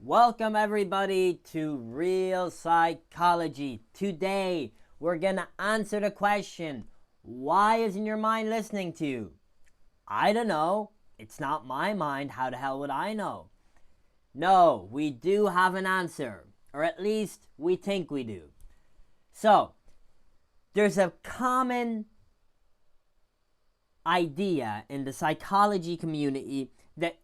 Welcome everybody to Real Psychology. Today we're gonna answer the question, why isn't your mind listening to you? I don't know. It's not my mind. How the hell would I know? No, we do have an answer, or at least we think we do. So, there's a common idea in the psychology community that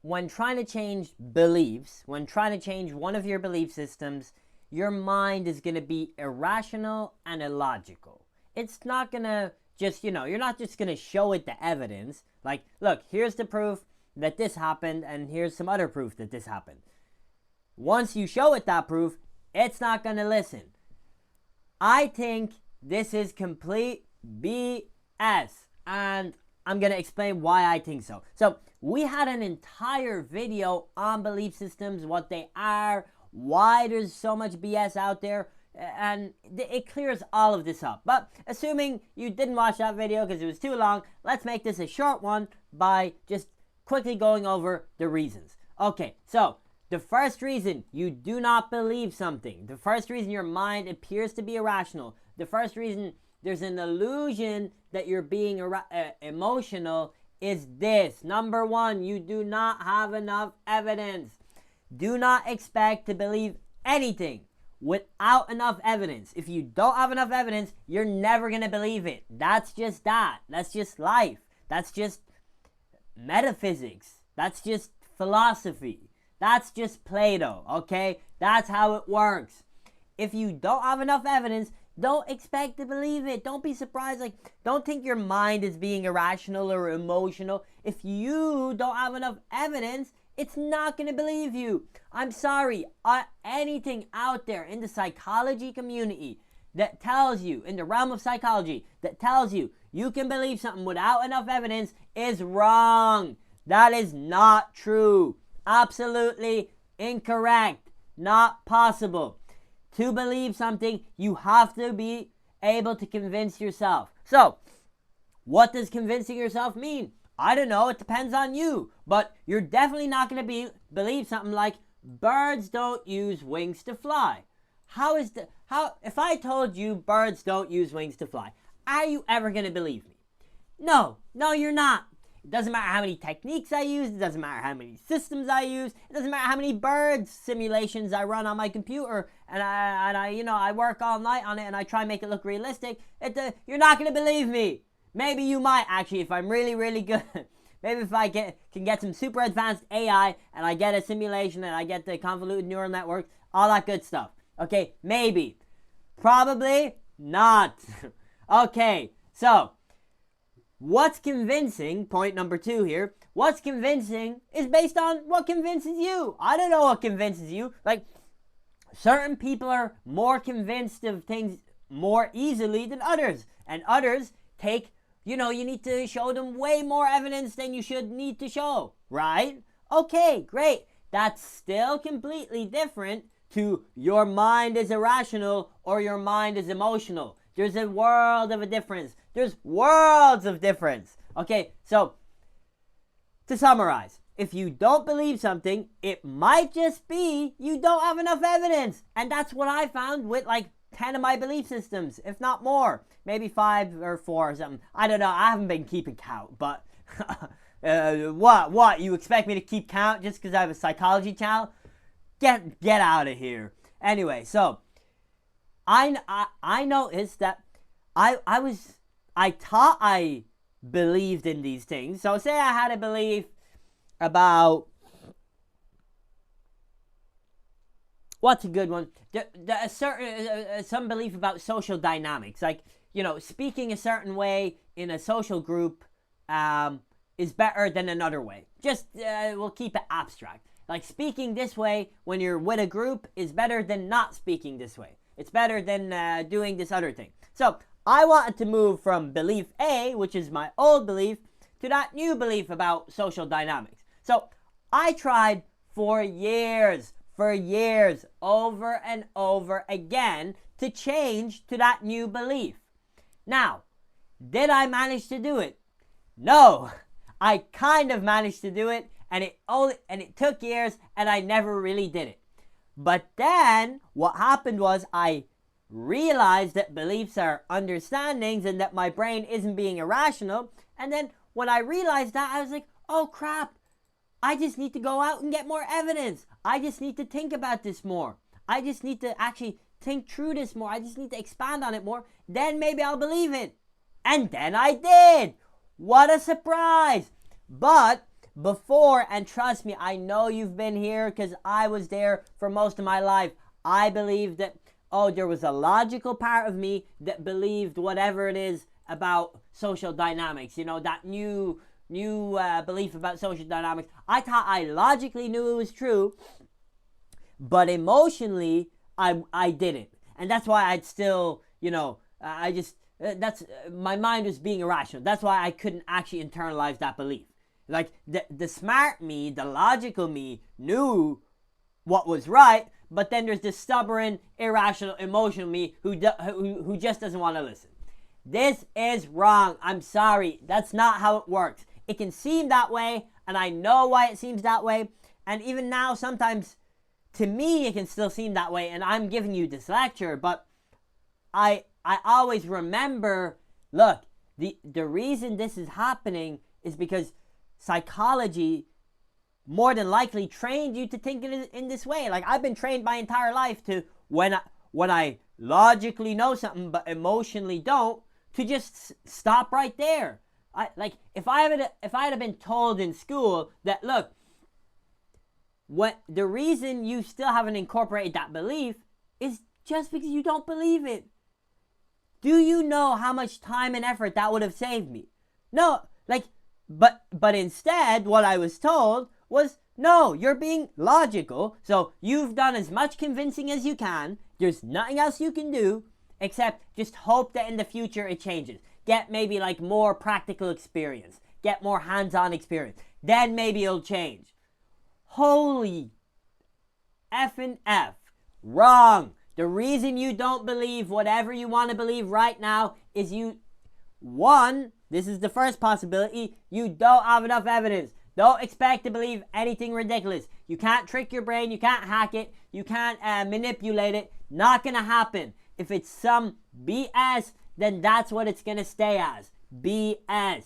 when trying to change beliefs, when trying to change one of your belief systems, your mind is going to be irrational and illogical. It's not going to just, you're not just going to show it the evidence. Like, look, here's the proof that this happened, and here's some other proof that this happened. Once you show it that proof, it's not going to listen. I think this is complete BS, and I'm going to explain why I think so. So, we had an entire video on belief systems, what they are, why there's so much BS out there, and it clears all of this up. But assuming you didn't watch that video because it was too long, let's make this a short one by just quickly going over the reasons. Okay, so the first reason you do not believe something, the first reason your mind appears to be irrational, the first reason there's an illusion that you're being emotional is this. Number one, you do not have enough evidence. Do not expect to believe anything without enough evidence. If you don't have enough evidence, you're never going to believe it. That's just that. That's just life. That's just metaphysics. That's just philosophy. That's just Plato, okay? That's how it works. If you don't have enough evidence, don't expect to believe it. Don't be surprised. Don't think your mind is being irrational or emotional. If you don't have enough evidence, it's not going to believe you. I'm sorry. Anything out there in the psychology community that tells you, in the realm of psychology, that tells you you can believe something without enough evidence is wrong. That is not true. Absolutely incorrect. Not possible. To believe something, you have to be able to convince yourself. So, what does convincing yourself mean? I don't know. It depends on you. But you're definitely not going to believe something like birds don't use wings to fly. If I told you birds don't use wings to fly, are you ever going to believe me? No, you're not. It doesn't matter how many techniques I use. It doesn't matter how many systems I use. It doesn't matter how many bird simulations I run on my computer and I work all night on it and I try and make it look realistic. You're not going to believe me. Maybe you might, actually, if I'm really, really good. Maybe if I can get some super advanced AI and I get a simulation and I get the convoluted neural network, all that good stuff. Okay, maybe. Probably not. Okay, so what's convincing, point number 2 here, what's convincing is based on what convinces you. I don't know what convinces you. Like, certain people are more convinced of things more easily than others. And others take, you need to show them way more evidence than you should need to show, right? Okay, great. That's still completely different to your mind is irrational or your mind is emotional. There's a world of a difference. There's worlds of difference. Okay, so to summarize, if you don't believe something, it might just be you don't have enough evidence. And that's what I found with 10 of my belief systems, if not more. Maybe 5 or 4 or something. I don't know. I haven't been keeping count, but what? You expect me to keep count just because I have a psychology channel? Get out of here. Anyway, so I noticed that I thought I believed in these things. So say I had a belief about, what's a good one? Some belief about social dynamics, speaking a certain way in a social group is better than another way. Just we'll keep it abstract. Like, speaking this way when you're with a group is better than not speaking this way. It's better than doing this other thing. So I wanted to move from belief A, which is my old belief, to that new belief about social dynamics. So I tried for years, over and over again, to change to that new belief. Now, did I manage to do it? No, I kind of managed to do it, and it took years, and I never really did it. But then what happened was I realized that beliefs are understandings and that my brain isn't being irrational. And then when I realized that, I was like, oh crap, I just need to go out and get more evidence. I just need to think about this more. I just need to actually think through this more. I just need to expand on it more. Then maybe I'll believe it. And then I did. What a surprise. But before, and trust me, I know you've been here because I was there for most of my life. I believed that, there was a logical part of me that believed whatever it is about social dynamics. That new belief about social dynamics. I thought I logically knew it was true, but emotionally, I didn't. And that's why I'd still, my mind was being irrational. That's why I couldn't actually internalize that belief. Like, the smart me, the logical me, knew what was right, but then there's the stubborn, irrational, emotional me who just doesn't want to listen. This is wrong. I'm sorry. That's not how it works. It can seem that way, and I know why it seems that way. And even now, sometimes, to me, it can still seem that way, and I'm giving you this lecture, but I always remember, look, the reason this is happening is because psychology more than likely trained you to think in this way. Like, I've been trained my entire life to, when I logically know something but emotionally don't, to just stop right there. If I had been told in school that, look, the reason you still haven't incorporated that belief is just because you don't believe it. Do you know how much time and effort that would have saved me? No, but instead, what I was told was, no, you're being logical, so you've done as much convincing as you can. There's nothing else you can do except just hope that in the future it changes. Get maybe more practical experience. Get more hands-on experience. Then maybe it'll change. Holy effing F. Wrong. The reason you don't believe whatever you want to believe right now is this is the first possibility, you don't have enough evidence. Don't expect to believe anything ridiculous. You can't trick your brain. You can't hack it. You can't manipulate it. Not going to happen. If it's some BS, then that's what it's going to stay as. BS.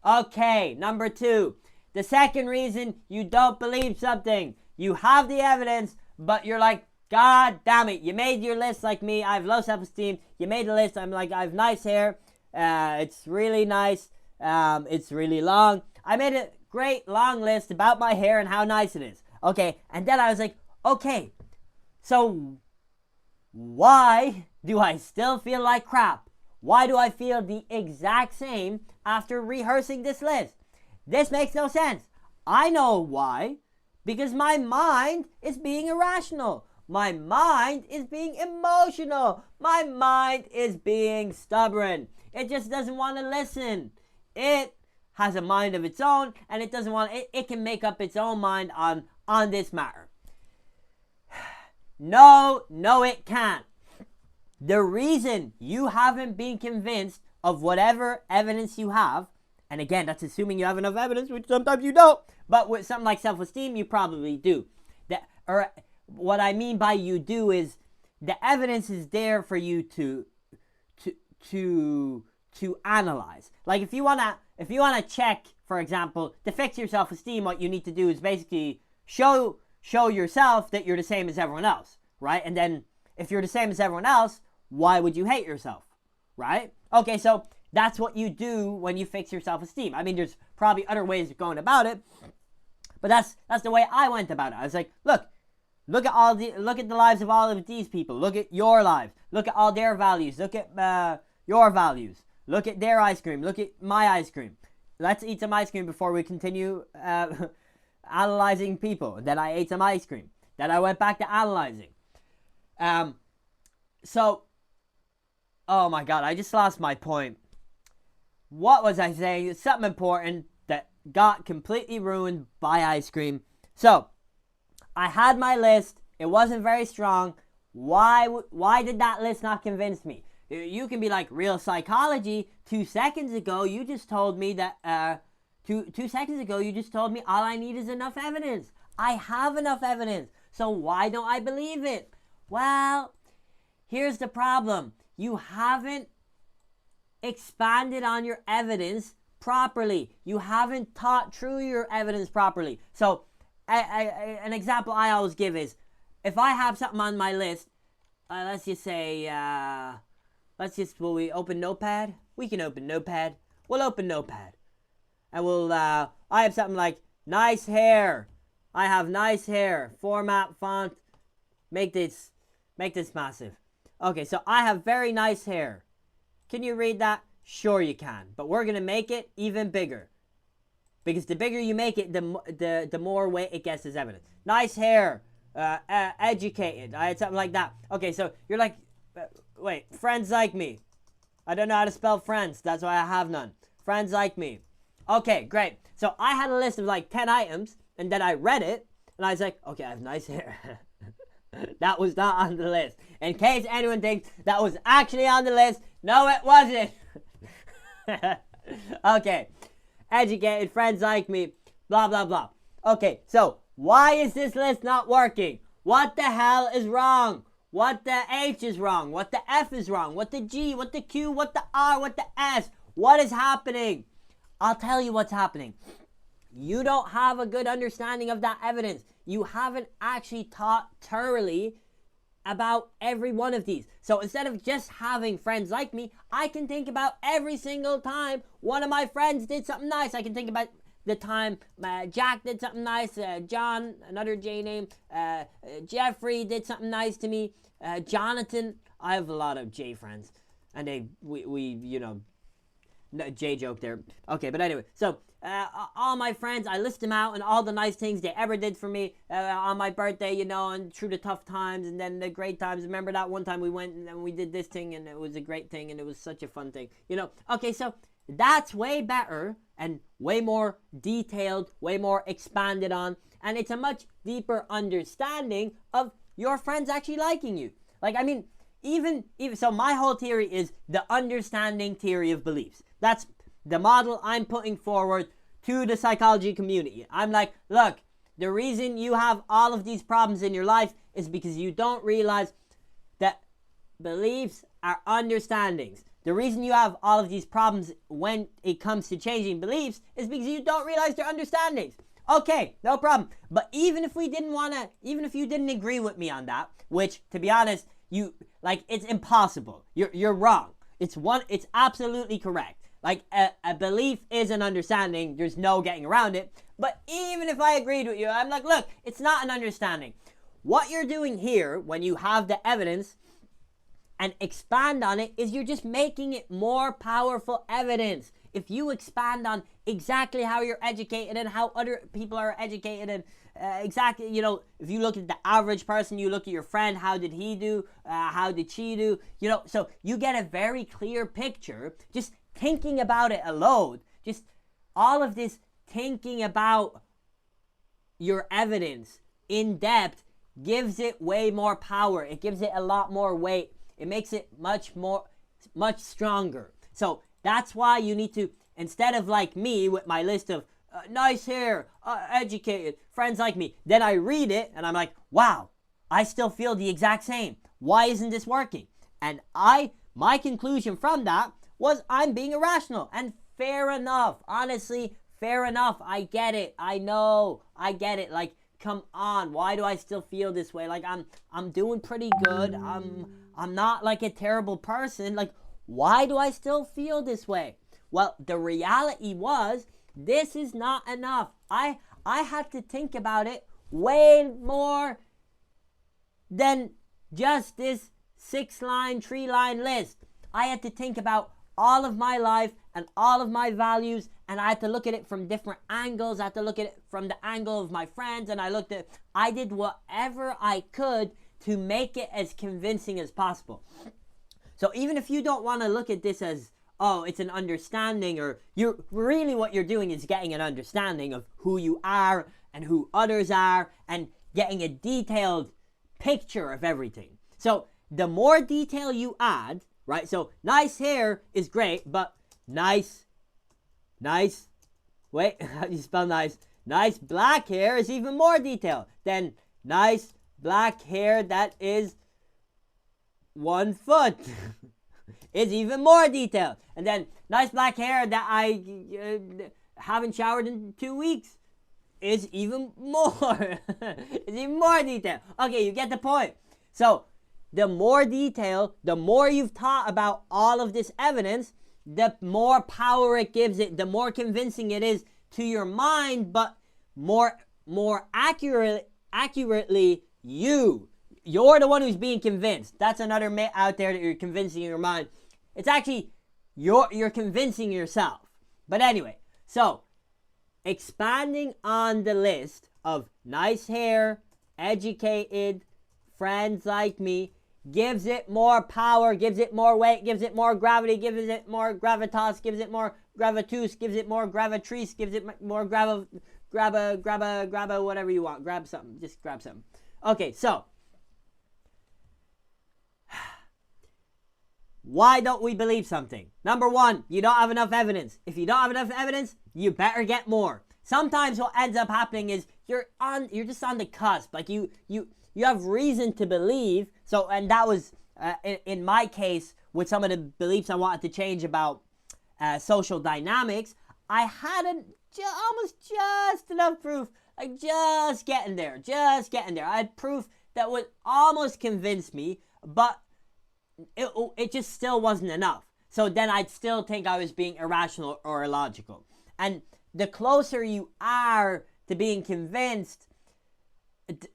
Okay, number 2. The second reason you don't believe something. You have the evidence, but you're like, God damn it. You made your list like me. I have low self-esteem. You made a list. I'm like, I have nice hair. It's really nice. It's really long. I made a great long list about my hair and how nice it is. Okay, and then I was like, okay, so why do I still feel like crap? Why do I feel the exact same after rehearsing this list? This makes no sense. I know why. Because my mind is being irrational. My mind is being emotional. My mind is being stubborn. It just doesn't want to listen. It has a mind of its own, and it doesn't want it can make up its own mind on this matter. No, it can't. The reason you haven't been convinced of whatever evidence you have, and again, that's assuming you have enough evidence, which sometimes you don't, but with something like self-esteem, you probably do. What I mean by you do is the evidence is there for you to analyze. Like if you wanna check, for example, to fix your self-esteem, what you need to do is basically show yourself that you're the same as everyone else, right? And then if you're the same as everyone else, why would you hate yourself, right? Okay, so that's what you do when you fix your self-esteem. I mean, there's probably other ways of going about it, but that's the way I went about it. I was like, look at the lives of all of these people. Look at your lives. Look at all their values. Look at your values. Look at their ice cream. Look at my ice cream. Let's eat some ice cream before we continue analyzing people. Then I ate some ice cream. Then I went back to analyzing. So, oh my God, I just lost my point. What was I saying? It's something important that got completely ruined by ice cream. So, I had my list. It wasn't very strong. Why did that list not convince me? You can be like, real psychology. 2 seconds ago, you just told me that Two seconds ago, you just told me all I need is enough evidence. I have enough evidence. So why don't I believe it? Well, here's the problem. You haven't expanded on your evidence properly. You haven't thought through your evidence properly. So an example I always give is, if I have something on my list, let's just say, will we open Notepad? We can open Notepad. We'll open Notepad. And I have something like, nice hair. I have nice hair. Format, font, make this massive. Okay, so I have very nice hair. Can you read that? Sure you can. But we're going to make it even bigger. Because the bigger you make it, the more weight it gets as evidence. Nice hair. Educated. I had something like that. Okay, so you're like, wait, friends like me. I don't know how to spell friends. That's why I have none. Friends like me. Okay, great. So I had a list of like 10 items, and then I read it, and I was like, okay, I have nice hair. That was not on the list. In case anyone thinks that was actually on the list, no, it wasn't. Okay. Educated, friends like me, blah, blah, blah. Okay, so why is this list not working? What the hell is wrong? What the H is wrong? What the F is wrong? What the G? What the Q? What the R? What the S? What is happening? I'll tell you what's happening. You don't have a good understanding of that evidence. You haven't actually thought thoroughly about every one of these. So instead of just having friends like me, I can think about every single time one of my friends did something nice. I can think about the time Jack did something nice, John, another J name, Jeffrey did something nice to me, Jonathan. I have a lot of J friends, and we no, J joke there. Okay, but anyway, so all my friends, I list them out and all the nice things they ever did for me on my birthday, and through the tough times and then the great times. Remember that one time we went and we did this thing and it was a great thing and it was such a fun thing, Okay, so that's way better and way more detailed, way more expanded on, and it's a much deeper understanding of your friends actually liking you. Like, I mean, even so, my whole theory is the understanding theory of beliefs. That's the model I'm putting forward to the psychology community. I'm like, look, the reason you have all of these problems in your life is because you don't realize that beliefs are understandings. The reason you have all of these problems when it comes to changing beliefs is because you don't realize they're understandings. Okay, no problem. But even if you didn't agree with me on that, which, to be honest, it's impossible. You're wrong. It's absolutely correct. Like, a belief is an understanding. There's no getting around it. But even if I agreed with you, I'm like, look, it's not an understanding. What you're doing here, when you have the evidence and expand on it, is you're just making it more powerful evidence. If you expand on exactly how you're educated and how other people are educated and exactly, if you look at the average person, you look at your friend, how did he do? How did she do? So you get a very clear picture. Just thinking about it alone, just all of this thinking about your evidence in depth gives it way more power. It gives it a lot more weight. It makes it much stronger. So that's why you need to, instead of like me with my list of nice hair, educated, friends like me, then I read it and I'm like, wow, I still feel the exact same. Why isn't this working? And my conclusion from that was I'm being irrational. And fair enough. Honestly, fair enough. I get it. I know. I get it. Like, come on. Why do I still feel this way? Like, I'm doing pretty good. I'm not like a terrible person. Like, why do I still feel this way? Well, the reality was, this is not enough. I had to think about it way more than just this 6-line, 3-line list. I had to think about all of my life and all of my values, and I had to look at it from different angles. I had to look at it from the angle of my friends, and I did whatever I could to make it as convincing as possible. So even if you don't want to look at this as, oh, it's an understanding, or what you're doing is getting an understanding of who you are and who others are and getting a detailed picture of everything. So the more detail you add, right? So nice hair is great, but nice Wait, how do you spell nice? Nice black hair is even more detailed. Then nice black hair that is 1 foot is even more detailed. And then nice black hair that I haven't showered in 2 weeks is even more. It's even more detailed. Okay, you get the point. So the more detail, the more you've taught about all of this evidence, the more power it gives it, the more convincing it is to your mind, but more accurately you're the one who's being convinced. That's another myth out there, that you're convincing your mind. It's actually you're convincing yourself. But anyway, so expanding on the list of nice hair, educated, friends like me, gives it more power, gives it more weight, gives it more gravity, gives it more gravitas, gives it more gravitas, gives it more gravitrice, gives it more grab whatever you want. Grab something. Just grab something. Okay, so why don't we believe something? Number one, you don't have enough evidence. If you don't have enough evidence, you better get more. Sometimes what ends up happening is you're just on the cusp. Like you have reason to believe. So, and that was in my case with some of the beliefs I wanted to change about social dynamics. I had almost just enough proof, like just getting there. I had proof that would almost convince me, but it just still wasn't enough. So then I'd still think I was being irrational or illogical. And the closer you are to being convinced,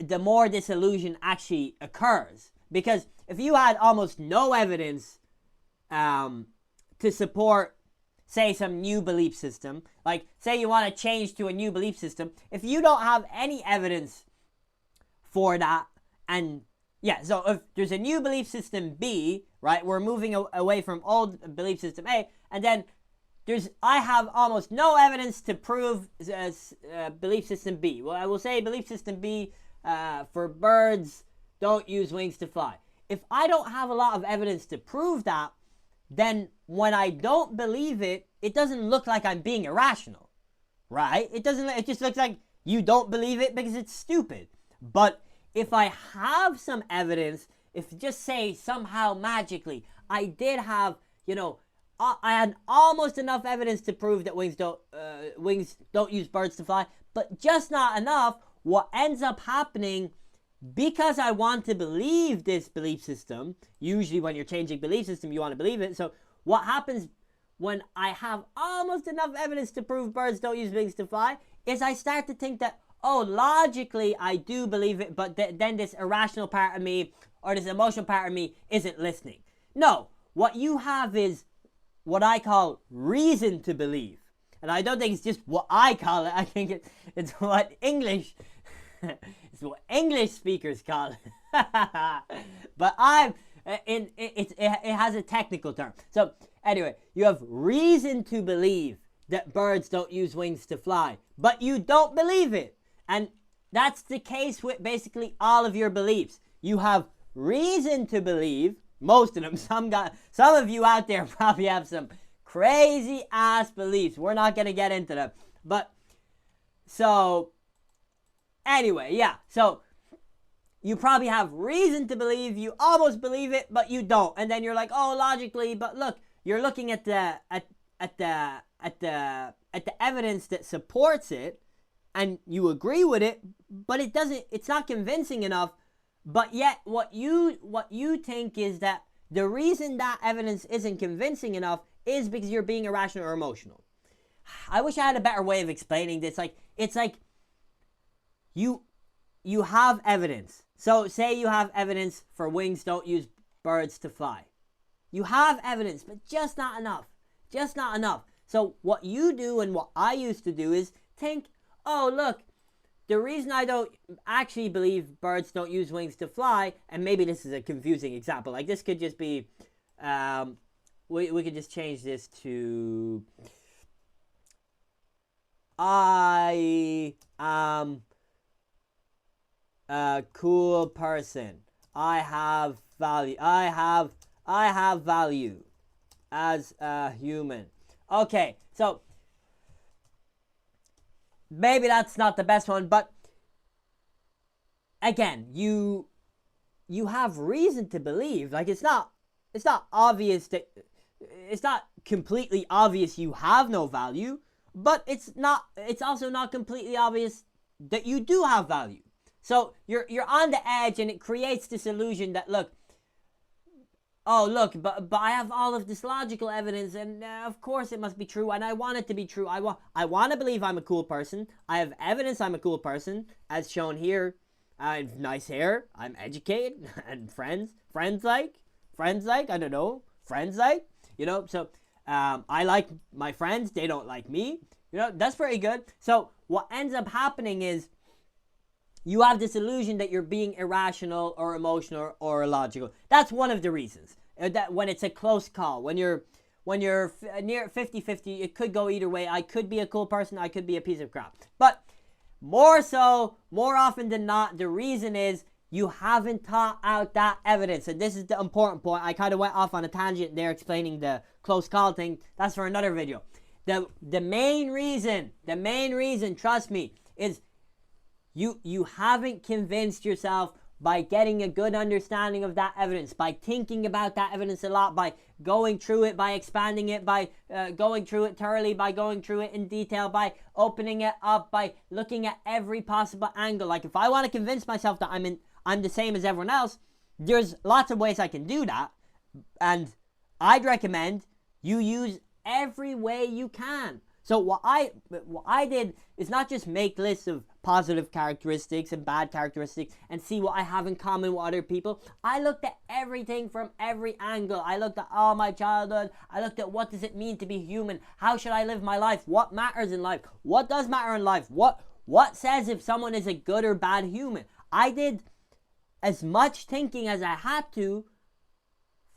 the more disillusion actually occurs. Because if you had almost no evidence to support, say, some new belief system, like say you want to change to a new belief system, if you don't have any evidence for that, and yeah, so if there's a new belief system B, right, we're moving away from old belief system A, and then I have almost no evidence to prove belief system B. Well, I will say belief system B for birds don't use wings to fly. If I don't have a lot of evidence to prove that, then when I don't believe it, it doesn't look like I'm being irrational, right? It just looks like you don't believe it because it's stupid. But if I have some evidence, if just say somehow magically I did have, I had almost enough evidence to prove that wings don't use birds to fly, but just not enough, what ends up happening, because I want to believe this belief system, usually when you're changing belief system, you want to believe it. So what happens when I have almost enough evidence to prove birds don't use wings to fly is I start to think that, oh, logically I do believe it, but then this irrational part of me or this emotional part of me isn't listening. No, what you have is what I call reason to believe. And I don't think it's just what I call it. I think it's what English speakers call it. But it has a technical term. So anyway, you have reason to believe that birds don't use wings to fly, but you don't believe it. And that's the case with basically all of your beliefs. You have reason to believe, most of them. Some of you out there probably have some crazy ass beliefs. We're not going to get into them. But so anyway, yeah. So you probably have reason to believe, you almost believe it, but you don't. And then you're like, oh, logically, but look, you're looking at the evidence that supports it, and you agree with it, but it's not convincing enough. But yet what you think is that the reason that evidence isn't convincing enough is because you're being irrational or emotional. I wish I had a better way of explaining this. It's like you have evidence. So say you have evidence for wings don't use birds to fly. You have evidence, but just not enough. Just not enough. So what you do and what I used to do is think, oh, look, the reason I don't actually believe birds don't use wings to fly, and maybe this is a confusing example, like this could just be, we could just change this to, I am a cool person. I have value. I have value as a human. Okay, so maybe that's not the best one, but again, you have reason to believe. Like, it's not obvious that it's not completely obvious you have no value, but it's also not completely obvious that you do have value. So you're on the edge, and it creates this illusion that, look, but I have all of this logical evidence, and of course it must be true, and I want it to be true. I want to believe I'm a cool person. I have evidence I'm a cool person, as shown here. I have nice hair. I'm educated, and friends like, I don't know, friends like, So I like my friends. They don't like me. That's pretty good. So what ends up happening is you have this illusion that you're being irrational or emotional or illogical. That's one of the reasons. That when it's a close call, when you're near 50-50, it could go either way. I could be a cool person. I could be a piece of crap. But more often than not, the reason is you haven't taught out that evidence. And this is the important point. I kind of went off on a tangent there explaining the close call thing. That's for another video. The main reason, trust me, is you haven't convinced yourself by getting a good understanding of that evidence, by thinking about that evidence a lot, by going through it, by expanding it, by going through it thoroughly, by going through it in detail, by opening it up, by looking at every possible angle. Like, if I want to convince myself that I'm the same as everyone else, there's lots of ways I can do that, and I'd recommend you use every way you can. So what I did is not just make lists of positive characteristics and bad characteristics and see what I have in common with other people. I looked at everything from every angle. I looked at all my childhood. I looked at what does it mean to be human? How should I live my life? What matters in life? What does matter in life? What says if someone is a good or bad human? I did as much thinking as I had to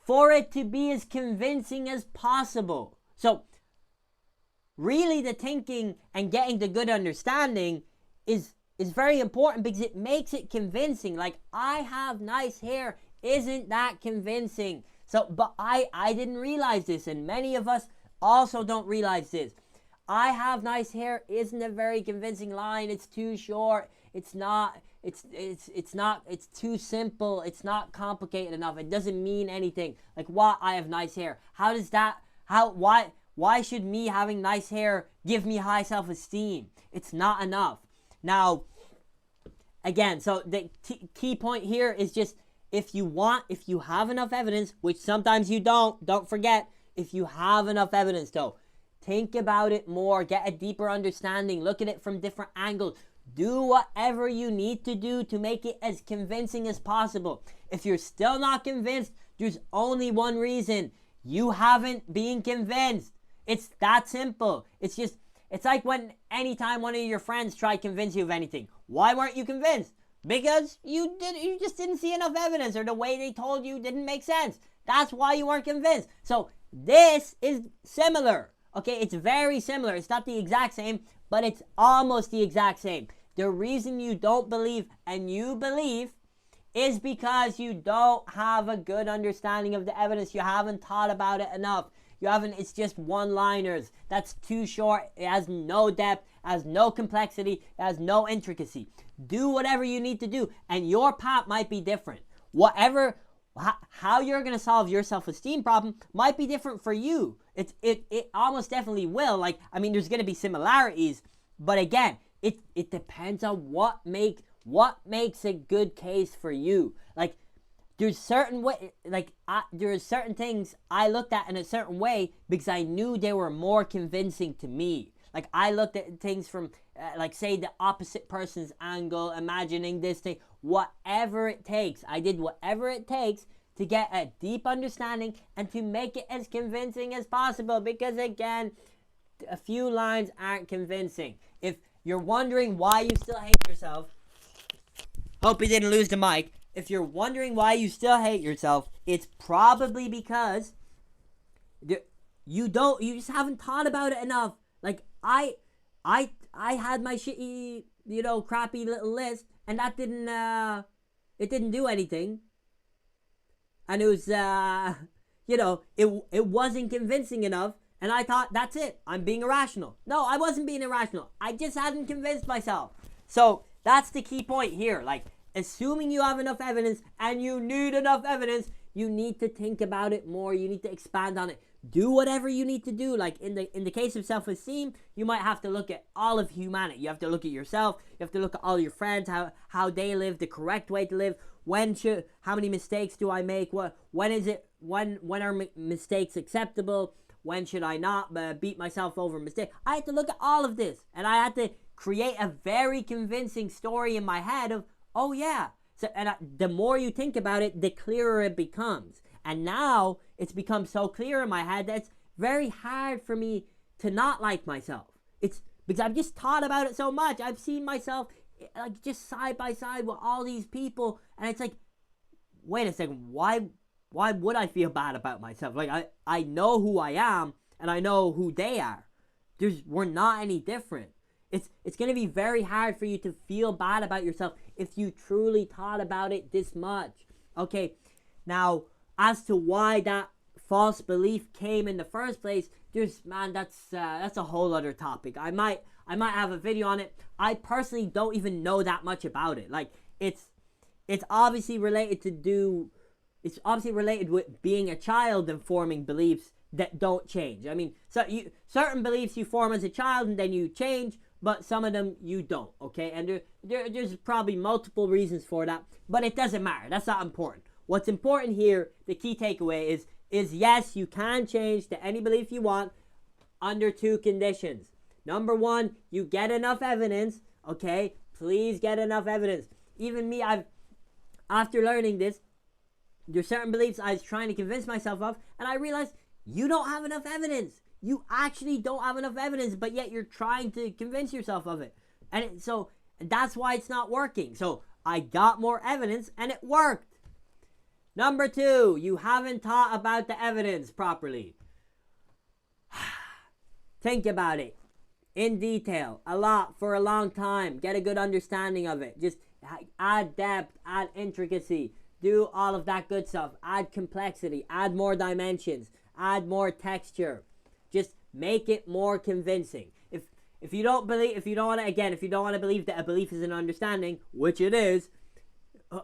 for it to be as convincing as possible. So really, the thinking and getting the good understanding is very important because it makes it convincing. Like, I have nice hair isn't that convincing. So, but I didn't realize this, and many of us also don't realize this. I have nice hair isn't a very convincing line. It's too short. It's too simple. It's not complicated enough. It doesn't mean anything. Like, what? I have nice hair. Why should me having nice hair give me high self-esteem? It's not enough. Now, again, so the key point here is just, if you have enough evidence, which sometimes you don't forget, if you have enough evidence though, think about it more, get a deeper understanding, look at it from different angles, do whatever you need to do to make it as convincing as possible. If you're still not convinced, there's only one reason: you haven't been convinced. It's that simple. It's like when anytime one of your friends tried to convince you of anything. Why weren't you convinced? Because you just didn't see enough evidence, or the way they told you didn't make sense. That's why you weren't convinced. So this is similar. Okay, it's very similar. It's not the exact same, but it's almost the exact same. The reason you don't believe and you believe is because you don't have a good understanding of the evidence. You haven't thought about it enough. It's just one-liners. That's too short. It has no depth, has no complexity, has no intricacy. Do whatever you need to do, and your path might be different. How you're going to solve your self-esteem problem might be different for you. It almost definitely will. There's going to be similarities, but again, it depends on what makes a good case for you. There's certain things I looked at in a certain way because I knew they were more convincing to me. I looked at things from, say, the opposite person's angle, imagining this thing, whatever it takes. I did whatever it takes to get a deep understanding and to make it as convincing as possible, because, again, a few lines aren't convincing. If you're wondering why you still hate yourself, hope you didn't lose the mic. If you're wondering why you still hate yourself, it's probably because you just haven't thought about it enough. I had my shitty, crappy little list, and that didn't do anything. And it was, it wasn't convincing enough. And I thought, that's it. I'm being irrational. No, I wasn't being irrational. I just hadn't convinced myself. So that's the key point here. Like, assuming you have enough evidence, and you need enough evidence, you need to think about it more. You need to expand on it. Do whatever you need to do. Like in the case of self-esteem, you might have to look at all of humanity. You have to look at yourself. You have to look at all your friends, how they live, the correct way to live. How many mistakes do I make? When are mistakes acceptable? When should I not beat myself over mistakes? I had to look at all of this, and I had to create a very convincing story in my head of, oh yeah. So, the more you think about it, the clearer it becomes. And now it's become so clear in my head that it's very hard for me to not like myself. It's because I've just thought about it so much. I've seen myself like just side by side with all these people, and it's like, wait a second, why would I feel bad about myself? Like I know who I am, and I know who they are. We're not any different. It's going to be very hard for you to feel bad about yourself if you truly thought about it this much. Okay, now as to why that false belief came in the first place, that's a whole other topic. I might have a video on it. I personally don't even know that much about it. Like it's obviously related with being a child and forming beliefs that don't change. I mean, certain beliefs you form as a child and then you change, but some of them you don't, okay? And there's probably multiple reasons for that, but it doesn't matter. That's not important. What's important here, the key takeaway is yes, you can change to any belief you want under two conditions. Number one, you get enough evidence, okay? Please get enough evidence. Even me, after learning this, there's certain beliefs I was trying to convince myself of, and I realized you don't have enough evidence. You actually don't have enough evidence, but yet you're trying to convince yourself of it. And so that's why it's not working. So I got more evidence and it worked. Number two, you haven't thought about the evidence properly. Think about it in detail, a lot, for a long time. Get a good understanding of it. Just add depth, add intricacy, do all of that good stuff. Add complexity, add more dimensions, add more texture. Just make it more convincing. If you don't want to believe that a belief is an understanding, which it is,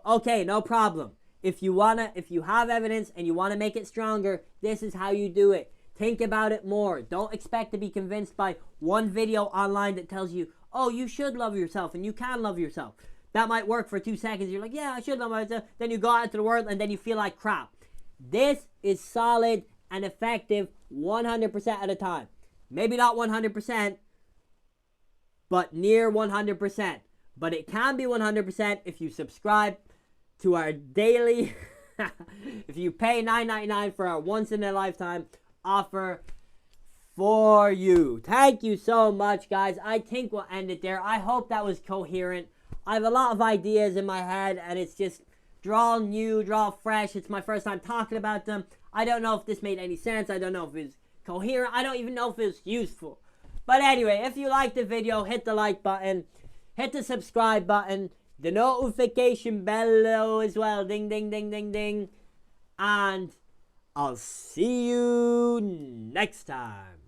okay, no problem. If you have evidence and you want to make it stronger, this is how you do it. Think about it more. Don't expect to be convinced by one video online that tells you, oh, you should love yourself and you can love yourself. That might work for 2 seconds. You're like, yeah, I should love myself. Then you go out into the world and then you feel like crap. This is solid and effective 100% of the time. Maybe not 100%, but near 100%. But it can be 100% if you subscribe to our daily, if you pay $9.99 for our once-in-a-lifetime offer for you. Thank you so much, guys. I think we'll end it there. I hope that was coherent. I have a lot of ideas in my head, and it's just, they're all new, they're all fresh. It's my first time talking about them. I don't know if this made any sense. I don't know if it was coherent. I don't even know if it was useful. But anyway, if you liked the video, hit the like button, hit the subscribe button, the notification bell below as well. Ding, ding, ding, ding, ding. And I'll see you next time.